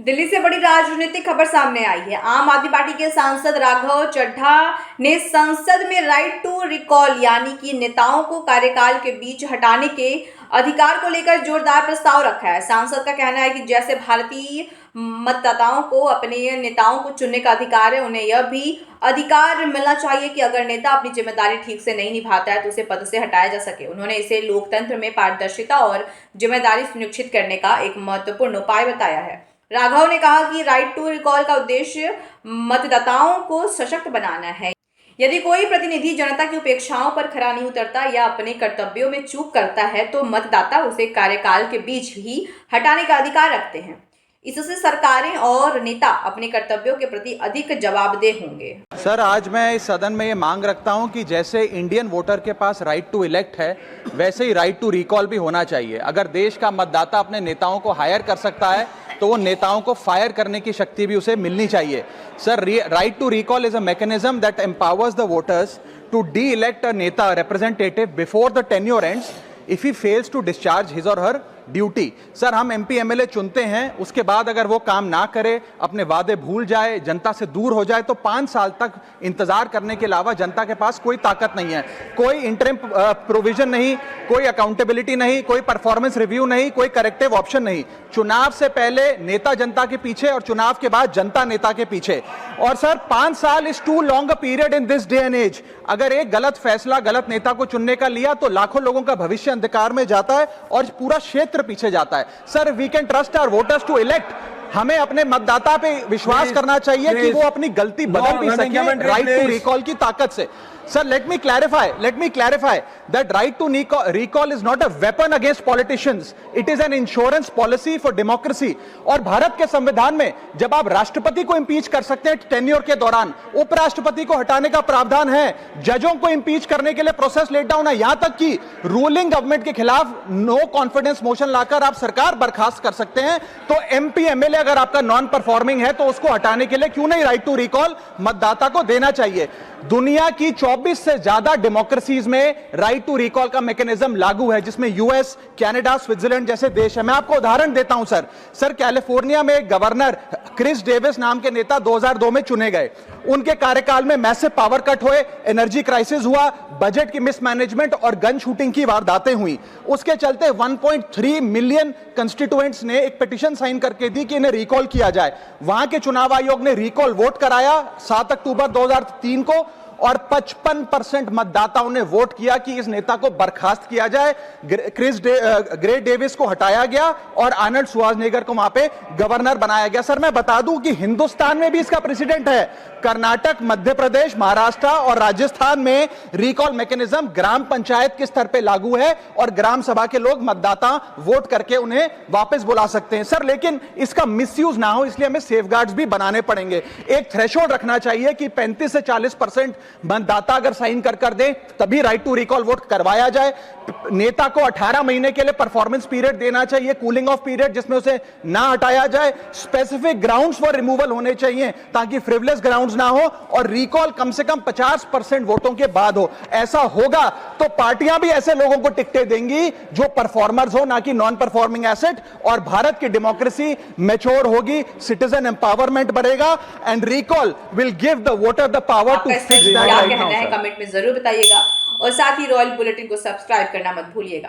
दिल्ली से बड़ी राजनीतिक खबर सामने आई है। आम आदमी पार्टी के सांसद राघव चड्ढा ने संसद में राइट टू रिकॉल यानी कि नेताओं को कार्यकाल के बीच हटाने के अधिकार को लेकर जोरदार प्रस्ताव रखा है। सांसद का कहना है कि जैसे भारतीय मतदाताओं को अपने नेताओं को चुनने का अधिकार है, उन्हें यह भी अधिकार मिलना चाहिए कि अगर नेता अपनी जिम्मेदारी ठीक से नहीं निभाता है तो उसे पद से हटाया जा सके। उन्होंने इसे लोकतंत्र में पारदर्शिता और जिम्मेदारी सुनिश्चित करने का एक महत्वपूर्ण उपाय बताया है। राघव ने कहा कि राइट टू रिकॉल का उद्देश्य मतदाताओं को सशक्त बनाना है। यदि कोई प्रतिनिधि जनता की अपेक्षाओं पर खरा नहीं उतरता या अपने कर्तव्यों में चूक करता है तो मतदाता उसे कार्यकाल के बीच ही हटाने का अधिकार रखते हैं। इससे सरकारें और नेता अपने कर्तव्यों के प्रति अधिक जवाबदेह होंगे। सर, आज मैं इस सदन में ये मांग रखता हूं कि जैसे इंडियन वोटर के पास राइट टू इलेक्ट है, वैसे ही राइट टू रिकॉल भी होना चाहिए। अगर देश का मतदाता अपने नेताओं को हायर कर सकता है तो वो नेताओं को फायर करने की शक्ति भी उसे मिलनी चाहिए। Sir, right to recall is a mechanism that empowers the voters to de elect a neta representative before the tenure ends if he fails to discharge his or her duty. Sir, हम MP MLA चुनते हैं, उसके बाद अगर वो काम ना करे, अपने वादे भूल जाए, जनता से दूर हो जाए तो 5 साल तक इंतजार करने के अलावा जनता के पास कोई ताकत नहीं है। कोई इंटरिम प्रोविजन नहीं, कोई अकाउंटेबिलिटी नहीं, कोई परफॉर्मेंस रिव्यू नहीं, कोई करेक्टिव ऑप्शन नहीं। चुनाव से पहले नेता जनता के पीछे और चुनाव के बाद जनता नेता के पीछे। और सर, 5 साल is too long a period in this day and age. अगर एक गलत फैसला गलत नेता को चुनने का लिया तो लाखों लोगों का भविष्य अंधकार में जाता है और पूरा क्षेत्र पीछे जाता है। Sir, we can trust our voters to elect. हमें अपने मतदाता पे विश्वास करना चाहिए कि वो अपनी गलती बदल भी सके राइट टू रिकॉल की ताकत से। Sir, let me clarify that right to recall is not a weapon against politicians. It is an insurance policy for democracy. और भारत के संविधान में जब आप राष्ट्रपति को इंपीच कर सकते हैं टेन्योर के दौरान, उपराष्ट्रपति को हटाने का प्रावधान है, जजों को इंपीच करने के लिए प्रोसेस लेट डाउन है, यहां तक कि रूलिंग गवर्नमेंट के खिलाफ नो कॉन्फिडेंस मोशन लाकर आप सरकार बर्खास्त कर सकते हैं। तो एमपी एमएलए अगर आपका नॉन परफॉर्मिंग है तो उसको हटाने के लिए क्यों नहीं राइट टू रिकॉल मतदाता को देना चाहिए। दुनिया की 24 से ज्यादा डेमोक्रेसीज में राइट टू रिकॉल का मैकेनिज्म लागू है, जिसमें यूएस, कनाडा, स्विट्जरलैंड जैसे देश है। मैं आपको उदाहरण देता हूं सर, कैलिफोर्निया में गवर्नर क्रिस डेविस नाम के नेता 2002 में चुने गए। उनके कार्यकाल में मैसिव पावर कट हुए, एनर्जी क्राइसिस हुआ, बजट की मिसमैनेजमेंट और गन शूटिंग की वारदातें हुई। उसके चलते 1.3 मिलियन कंस्टिट्यूएंट्स ने एक पिटीशन साइन करके दी कि इन्हें रिकॉल किया जाए। वहां के चुनाव आयोग ने रिकॉल वोट कराया 7 अक्टूबर 2003 को और 55% मतदाताओं ने वोट किया कि इस नेता को बर्खास्त किया जाए। ग्रे डेविस को हटाया गया और आर्नल्ड श्वार्ज़नेगर को वहां पे गवर्नर बनाया गया। सर, मैं बता दूं कि हिंदुस्तान में भी इसका प्रेसिडेंट है। कर्नाटक, मध्य प्रदेश, महाराष्ट्र और राजस्थान में रिकॉल मैकेनिज्म ग्राम पंचायत के स्तर पे लागू है और ग्राम सभा के लोग मतदाता वोट करके उन्हें वापस बुला सकते हैं। सर, लेकिन इसका मिसयूज ना हो इसलिए हमें सेफगार्ड्स भी बनाने पड़ेंगे। एक थ्रेशोल्ड रखना चाहिए कि 35 से 40% मतदाता अगर साइन कर दे तभी राइट टू रिकॉल वोट करवाया जाए। नेता को 18 महीने के लिए परफॉर्मेंस पीरियड देना चाहिए, कूलिंग ऑफ पीरियड, जिसमें उसे ना हटाया जाए। स्पेसिफिक ग्राउंड्स फॉर रिमूवल होने चाहिए ताकि फ्रिवलेस ग्राउंड्स ना हो और रिकॉल कम से कम 50% वोटों के बाद हो। ऐसा होगा तो पार्टियां भी ऐसे लोगों को टिकटें देंगी जो परफॉर्मर्स हो, ना कि नॉन परफॉर्मिंग एसेट, और भारत की डेमोक्रेसी मैच्योर होगी, सिटीजन एम्पावरमेंट बढ़ेगा and recall will give the voter the power to fix that. क्या कहना है कमेंट में जरूर बताइएगा और साथ ही रॉयल बुलेटिन को सब्सक्राइब करना मत भूलिएगा।